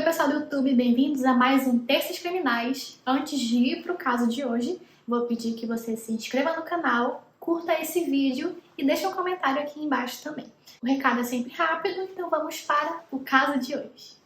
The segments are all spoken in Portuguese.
Oi pessoal do YouTube, bem-vindos a mais um Terças Criminais. Antes de ir para o caso de hoje, vou pedir que você se inscreva no canal, curta esse vídeo e deixe um comentário aqui embaixo também. O recado é sempre rápido, então vamos para o caso de hoje.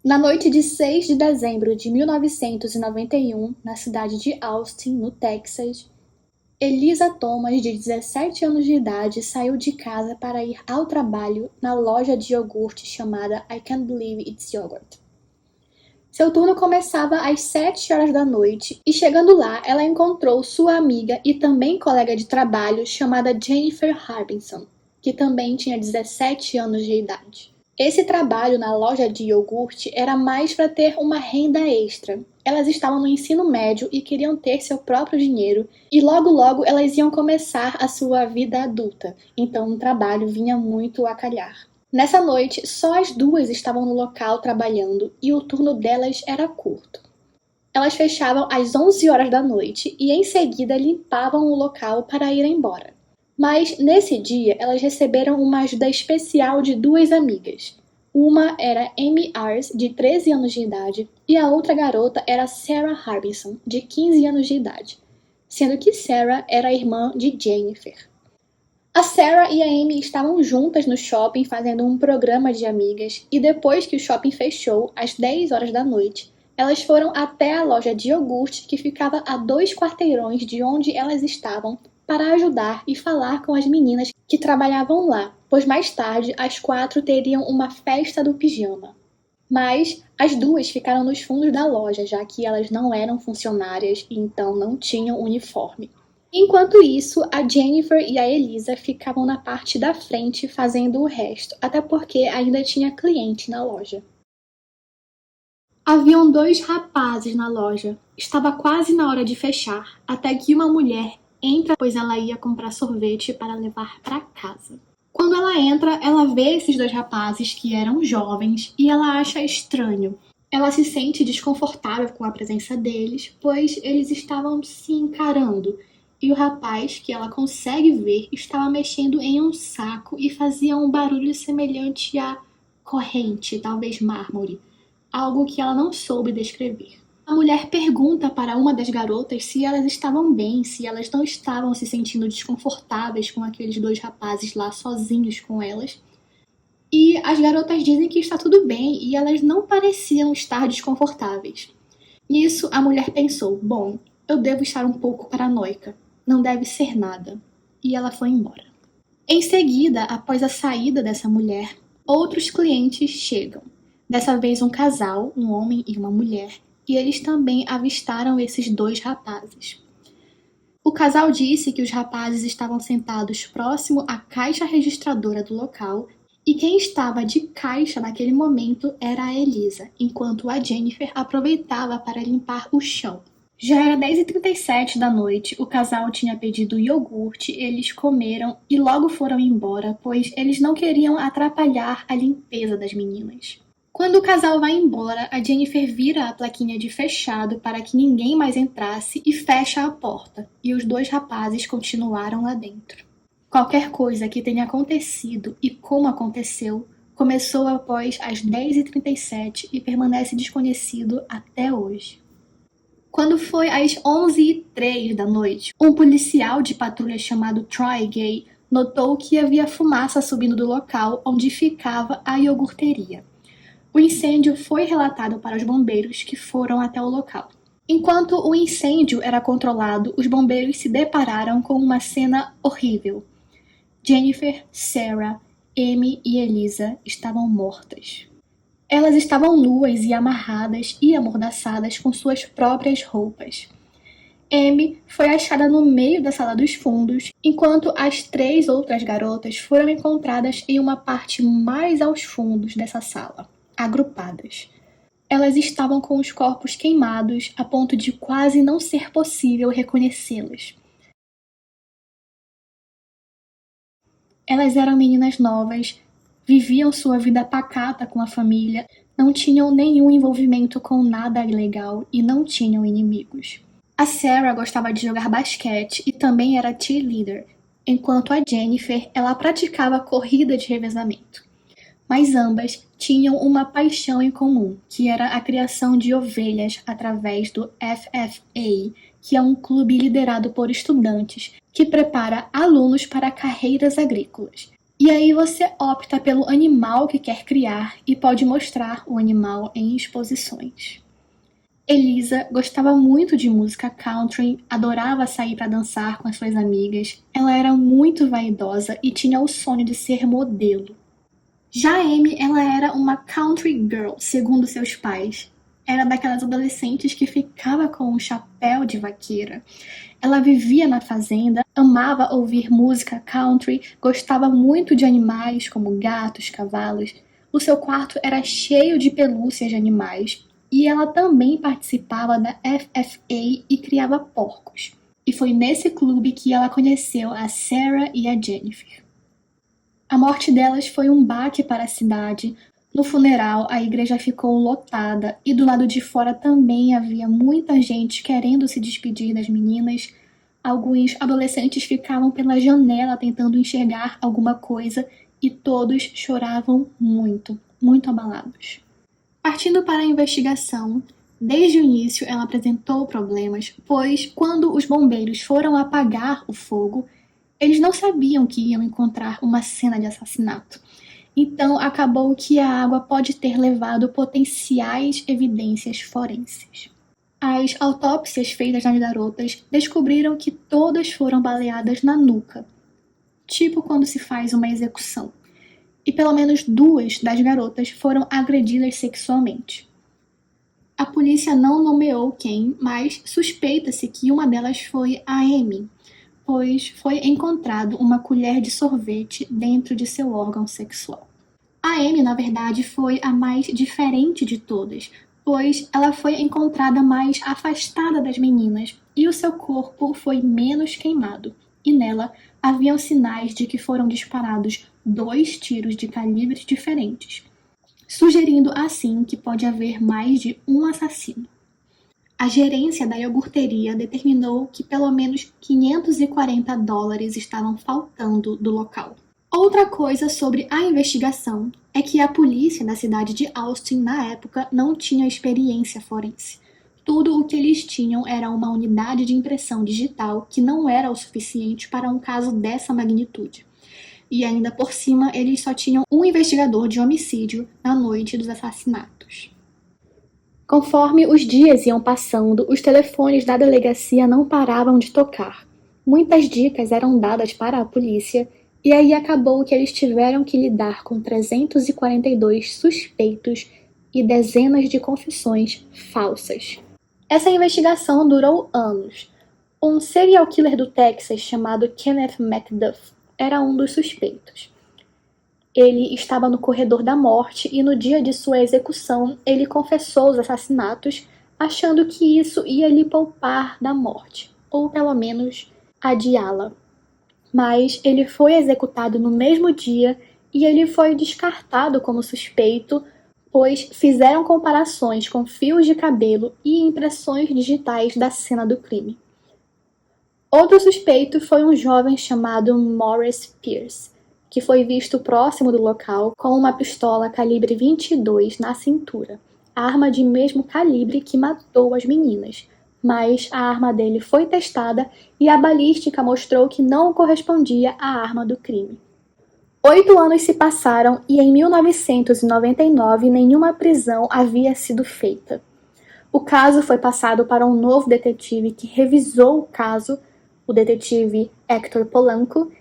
Na noite de 6 de dezembro de 1991, na cidade de Austin, no Texas, Elisa Thomas, de 17 anos de idade, saiu de casa para ir ao trabalho na loja de iogurte chamada I Can't Believe It's Yogurt. Seu turno começava às 7 horas da noite e, chegando lá, ela encontrou sua amiga e também colega de trabalho chamada Jennifer Harbinson, que também tinha 17 anos de idade. Esse trabalho na loja de iogurte era mais para ter uma renda extra. Elas estavam no ensino médio e queriam ter seu próprio dinheiro, e logo logo elas iam começar a sua vida adulta, então o trabalho vinha muito a calhar. Nessa noite, só as duas estavam no local trabalhando e o turno delas era curto. Elas fechavam às 11 horas da noite e em seguida limpavam o local para ir embora. Mas, nesse dia, elas receberam uma ajuda especial de duas amigas. Uma era Amy Ars, de 13 anos de idade, e a outra garota era Sarah Harbinson, de 15 anos de idade, sendo que Sarah era a irmã de Jennifer. A Sarah e a Amy estavam juntas no shopping fazendo um programa de amigas, e depois que o shopping fechou, às 10 horas da noite, elas foram até a loja de iogurte que ficava a 2 quarteirões de onde elas estavam, para ajudar e falar com as meninas que trabalhavam lá, pois mais tarde as 4 teriam uma festa do pijama. Mas as duas ficaram nos fundos da loja, já que elas não eram funcionárias e então não tinham uniforme. Enquanto isso, a Jennifer e a Elisa ficavam na parte da frente fazendo o resto, até porque ainda tinha cliente na loja. Haviam 2 rapazes na loja. Estava quase na hora de fechar, até que uma mulher entra, pois ela ia comprar sorvete para levar para casa. Quando ela entra, ela vê esses 2 rapazes que eram jovens e ela acha estranho. Ela se sente desconfortável com a presença deles, pois eles estavam se encarando. E o rapaz, que ela consegue ver, estava mexendo em um saco e fazia um barulho semelhante a corrente, talvez mármore. Algo que ela não soube descrever. A mulher pergunta para uma das garotas se elas estavam bem, se elas não estavam se sentindo desconfortáveis com aqueles 2 rapazes lá sozinhos com elas. E as garotas dizem que está tudo bem e elas não pareciam estar desconfortáveis. Nisso, a mulher pensou, bom, eu devo estar um pouco paranoica, não deve ser nada. E ela foi embora. Em seguida, após a saída dessa mulher, outros clientes chegam. Dessa vez um casal, um homem e uma mulher, e eles também avistaram esses 2 rapazes. O casal disse que os rapazes estavam sentados próximo à caixa registradora do local e quem estava de caixa naquele momento era a Elisa, enquanto a Jennifer aproveitava para limpar o chão. Já era 10h37 da noite, o casal tinha pedido iogurte, eles comeram e logo foram embora, pois eles não queriam atrapalhar a limpeza das meninas. Quando o casal vai embora, a Jennifer vira a plaquinha de fechado para que ninguém mais entrasse e fecha a porta, e os 2 rapazes continuaram lá dentro. Qualquer coisa que tenha acontecido e como aconteceu, começou após as 10h37 e permanece desconhecido até hoje. Quando foi às 11h03 da noite, um policial de patrulha chamado Troy Gay notou que havia fumaça subindo do local onde ficava a iogurteria. O incêndio foi relatado para os bombeiros que foram até o local. Enquanto o incêndio era controlado, os bombeiros se depararam com uma cena horrível. Jennifer, Sarah, Amy e Elisa estavam mortas. Elas estavam nuas e amarradas e amordaçadas com suas próprias roupas. Amy foi achada no meio da sala dos fundos, enquanto as 3 outras garotas foram encontradas em uma parte mais aos fundos dessa sala, agrupadas. Elas estavam com os corpos queimados a ponto de quase não ser possível reconhecê-las. Elas eram meninas novas, viviam sua vida pacata com a família, não tinham nenhum envolvimento com nada ilegal e não tinham inimigos. A Sarah gostava de jogar basquete e também era cheerleader, enquanto a Jennifer ela praticava corrida de revezamento. Mas ambas tinham uma paixão em comum, que era a criação de ovelhas através do FFA, que é um clube liderado por estudantes que prepara alunos para carreiras agrícolas. E aí você opta pelo animal que quer criar e pode mostrar o animal em exposições. Elisa gostava muito de música country, adorava sair para dançar com as suas amigas, ela era muito vaidosa e tinha o sonho de ser modelo. Já a Amy, ela era uma country girl, segundo seus pais. Era daquelas adolescentes que ficava com um chapéu de vaqueira. Ela vivia na fazenda, amava ouvir música country, gostava muito de animais como gatos, cavalos. O seu quarto era cheio de pelúcias de animais. E ela também participava da FFA e criava porcos. E foi nesse clube que ela conheceu a Sarah e a Jennifer. A morte delas foi um baque para a cidade. No funeral, a igreja ficou lotada e do lado de fora também havia muita gente querendo se despedir das meninas. Alguns adolescentes ficavam pela janela tentando enxergar alguma coisa e todos choravam muito, muito abalados. Partindo para a investigação, desde o início ela apresentou problemas, pois quando os bombeiros foram apagar o fogo, eles não sabiam que iam encontrar uma cena de assassinato. Então acabou que a água pode ter levado potenciais evidências forenses. As autópsias feitas nas garotas descobriram que todas foram baleadas na nuca, tipo quando se faz uma execução. E pelo menos 2 das garotas foram agredidas sexualmente. A polícia não nomeou quem, mas suspeita-se que uma delas foi a Amy, pois foi encontrado uma colher de sorvete dentro de seu órgão sexual. A Amy, na verdade, foi a mais diferente de todas, pois ela foi encontrada mais afastada das meninas e o seu corpo foi menos queimado, e nela haviam sinais de que foram disparados 2 tiros de calibres diferentes, sugerindo assim que pode haver mais de um assassino. A gerência da iogurteria determinou que pelo menos $540 estavam faltando do local. Outra coisa sobre a investigação é que a polícia da cidade de Austin, na época, não tinha experiência forense. Tudo o que eles tinham era uma unidade de impressão digital que não era o suficiente para um caso dessa magnitude. E ainda por cima, eles só tinham um investigador de homicídio na noite dos assassinatos. Conforme os dias iam passando, os telefones da delegacia não paravam de tocar. Muitas dicas eram dadas para a polícia, e aí acabou que eles tiveram que lidar com 342 suspeitos e dezenas de confissões falsas. Essa investigação durou anos. Um serial killer do Texas chamado Kenneth McDuff era um dos suspeitos. Ele estava no corredor da morte e no dia de sua execução ele confessou os assassinatos, achando que isso ia lhe poupar da morte, ou pelo menos adiá-la. Mas ele foi executado no mesmo dia e ele foi descartado como suspeito, pois fizeram comparações com fios de cabelo e impressões digitais da cena do crime. Outro suspeito foi um jovem chamado Morris Pierce, que foi visto próximo do local com uma pistola calibre 22 na cintura, arma de mesmo calibre que matou as meninas, mas a arma dele foi testada e a balística mostrou que não correspondia à arma do crime. 8 anos se passaram e em 1999 nenhuma prisão havia sido feita. O caso foi passado para um novo detetive que revisou o caso, o detetive Hector Polanco.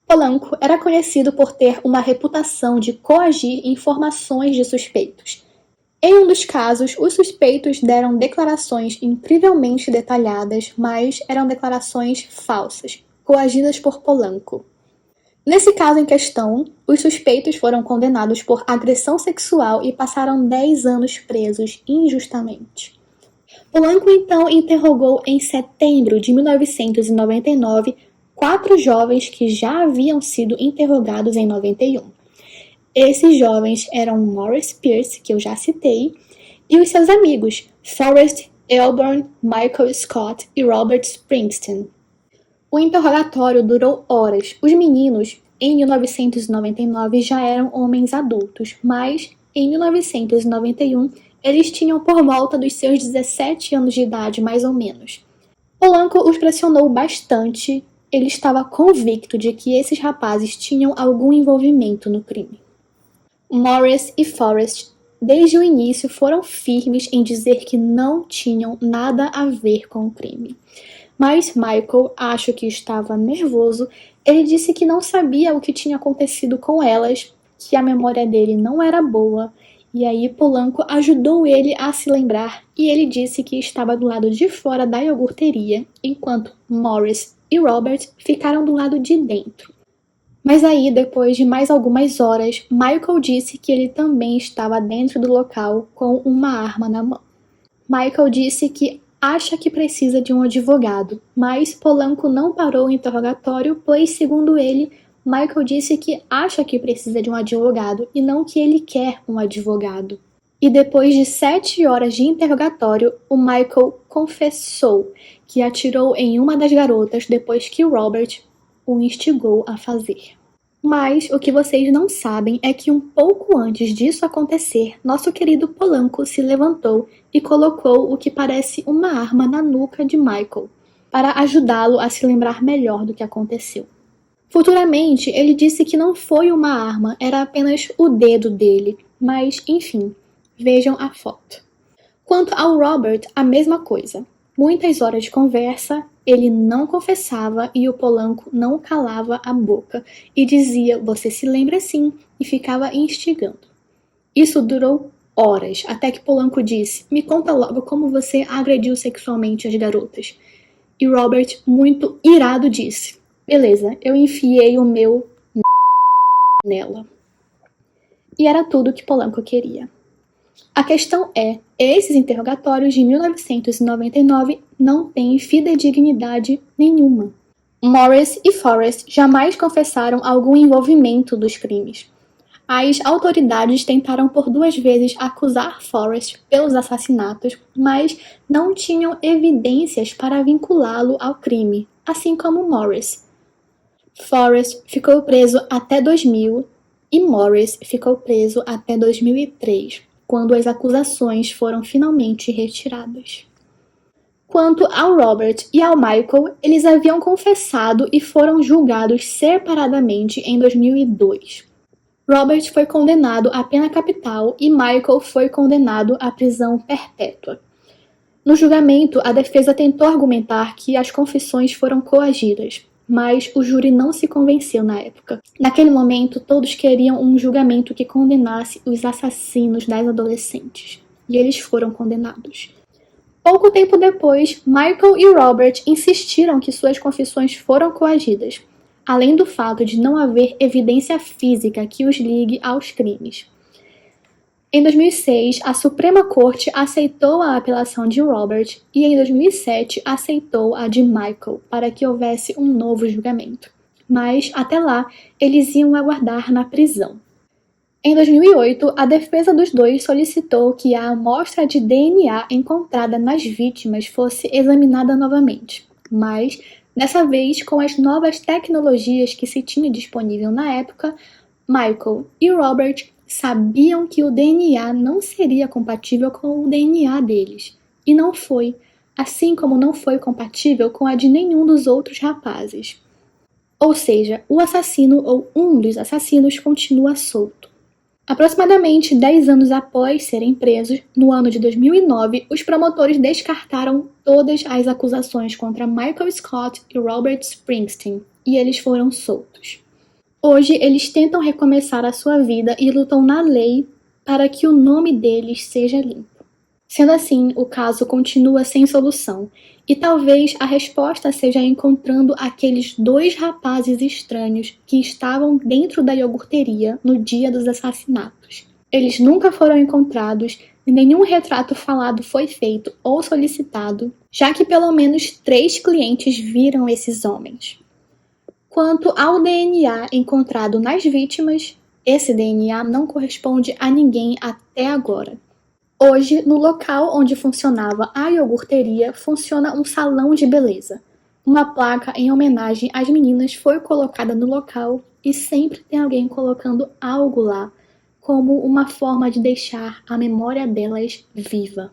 Polanco era conhecido por ter uma reputação de coagir informações de suspeitos. Em um dos casos, os suspeitos deram declarações incrivelmente detalhadas, mas eram declarações falsas, coagidas por Polanco. Nesse caso em questão, os suspeitos foram condenados por agressão sexual e passaram 10 anos presos injustamente. Polanco então interrogou em setembro de 1999 4 jovens que já haviam sido interrogados em 91. Esses jovens eram Morris Pierce, que eu já citei, e os seus amigos, Forrest Elburn, Michael Scott e Robert Springsteen. O interrogatório durou horas. Os meninos, em 1999, já eram homens adultos, mas em 1991 eles tinham por volta dos seus 17 anos de idade, mais ou menos. Polanco os pressionou bastante. Ele estava convicto de que esses rapazes tinham algum envolvimento no crime. Morris e Forrest, desde o início, foram firmes em dizer que não tinham nada a ver com o crime. Mas Michael, acho que estava nervoso, ele disse que não sabia o que tinha acontecido com elas, que a memória dele não era boa, e aí Polanco ajudou ele a se lembrar e ele disse que estava do lado de fora da iogurteria, enquanto Morris e Robert ficaram do lado de dentro. Mas aí, depois de mais algumas horas, Michael disse que ele também estava dentro do local com uma arma na mão. Michael disse que acha que precisa de um advogado, mas Polanco não parou o interrogatório, pois, segundo ele, Michael disse que acha que precisa de um advogado e não que ele quer um advogado. E depois de 7 horas de interrogatório, o Michael confessou que atirou em uma das garotas depois que Robert o instigou a fazer. Mas o que vocês não sabem é que um pouco antes disso acontecer, nosso querido Polanco se levantou e colocou o que parece uma arma na nuca de Michael, para ajudá-lo a se lembrar melhor do que aconteceu. Futuramente, ele disse que não foi uma arma, era apenas o dedo dele, mas enfim, vejam a foto. Quanto ao Robert, a mesma coisa. Muitas horas de conversa, ele não confessava e o Polanco não calava a boca e dizia, você se lembra sim, e ficava instigando. Isso durou horas, até que Polanco disse, me conta logo como você agrediu sexualmente as garotas. E Robert, muito irado, disse, beleza, eu enfiei o meu nela. E era tudo que Polanco queria. A questão é, esses interrogatórios de 1999 não têm fidedignidade nenhuma. Morris e Forrest jamais confessaram algum envolvimento dos crimes. As autoridades tentaram por 2 vezes acusar Forrest pelos assassinatos, mas não tinham evidências para vinculá-lo ao crime, assim como Morris. Forrest ficou preso até 2000 e Morris ficou preso até 2003. Quando as acusações foram finalmente retiradas. Quanto ao Robert e ao Michael, eles haviam confessado e foram julgados separadamente em 2002. Robert foi condenado à pena capital e Michael foi condenado à prisão perpétua. No julgamento, a defesa tentou argumentar que as confissões foram coagidas, mas o júri não se convenceu na época. Naquele momento, todos queriam um julgamento que condenasse os assassinos das adolescentes, e eles foram condenados. Pouco tempo depois, Michael e Robert insistiram que suas confissões foram coagidas, além do fato de não haver evidência física que os ligue aos crimes. Em 2006, a Suprema Corte aceitou a apelação de Robert e em 2007 aceitou a de Michael para que houvesse um novo julgamento. Mas, até lá, eles iam aguardar na prisão. Em 2008, a defesa dos dois solicitou que a amostra de DNA encontrada nas vítimas fosse examinada novamente, mas, dessa vez, com as novas tecnologias que se tinha disponível na época, Michael e Robert sabiam que o DNA não seria compatível com o DNA deles, e não foi, assim como não foi compatível com a de nenhum dos outros rapazes. Ou seja, o assassino ou um dos assassinos continua solto. Aproximadamente 10 anos após serem presos, no ano de 2009, os promotores descartaram todas as acusações contra Michael Scott e Robert Springsteen, e eles foram soltos. Hoje, eles tentam recomeçar a sua vida e lutam na lei para que o nome deles seja limpo. Sendo assim, o caso continua sem solução, e talvez a resposta seja encontrando aqueles 2 rapazes estranhos que estavam dentro da iogurteria no dia dos assassinatos. Eles nunca foram encontrados e nenhum retrato falado foi feito ou solicitado, já que pelo menos 3 clientes viram esses homens. Quanto ao DNA encontrado nas vítimas, Esse DNA não corresponde a ninguém até agora. Hoje, no local onde funcionava a iogurteria, funciona um salão de beleza. Uma placa em homenagem às meninas foi colocada no local e sempre tem alguém colocando algo lá, como uma forma de deixar a memória delas viva.